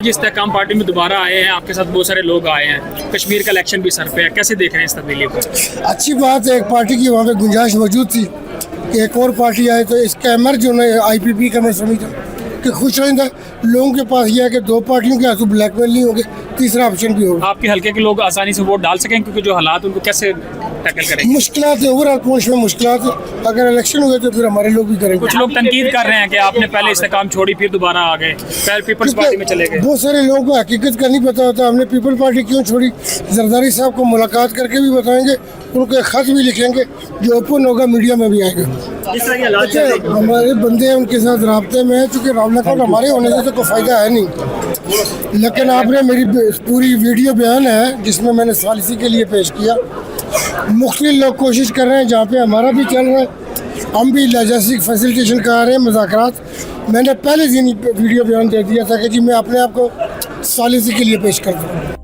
जिस इस्तेहकाम पार्टी में दोबारा आए हैं, आपके साथ बहुत सारे लोग आए हैं, कश्मीर का इलेक्शन भी सर पे है, कैसे देख रहे हैं इस तब्दीली को? अच्छी बात है, एक पार्टी की वहाँ पे गुंजाइश मौजूद थी कि एक और पार्टी आए, तो इसका एमर्ज होना IPP का मैं समझता कि खुश रहता लोगों के पास यह है कि दो पार्टियों के हाथों ब्लैकमेल नहीं होंगे, तीसरा ऑप्शन भी होगा। आपके हल्के के लोग आसानी से वोट डाल सकें, क्योंकि जो हालात उनको कैसे टैकल करेंगे? मुश्किलात है, ओवरऑल पोस्ट में मुश्किलात है। अगर इलेक्शन हुए तो फिर हमारे लोग भी करेंगे। कुछ लोग तनकीद कर रहे हैं कि आपने पहले इस्तेहकाम छोड़ी फिर दोबारा आ गए, पहले पीपल्स पार्टी में चले गए। बहुत सारे लोगों को हकीकत का नहीं पता होता, हमने पीपल पार्टी क्यों छोड़ी, जरदारी साहब को मुलाकात करके भी बताएंगे, उनको एक खत भी लिखेंगे जो ओपन होगा, मीडिया में भी आएगा। हमारे बंदे हैं उनके साथ राब्ते में है, चूँकि रामलखा हमारे होने से तो कोई फ़ायदा है नहीं। लेकिन आपने मेरी पूरी वीडियो बयान है जिसमें मैंने सालिसी के लिए पेश किया। मुख्तलिफ लोग कोशिश कर रहे हैं, जहाँ पे हमारा भी चल रहा है, हम भी लॉजिस्टिक फैसिलिटेशन करा रहे हैं, मुज़ाकरात। मैंने पहले दिन वीडियो बयान दे दिया था कि जी मैं अपने आप को सालिसी के लिए पेश कर दूँ।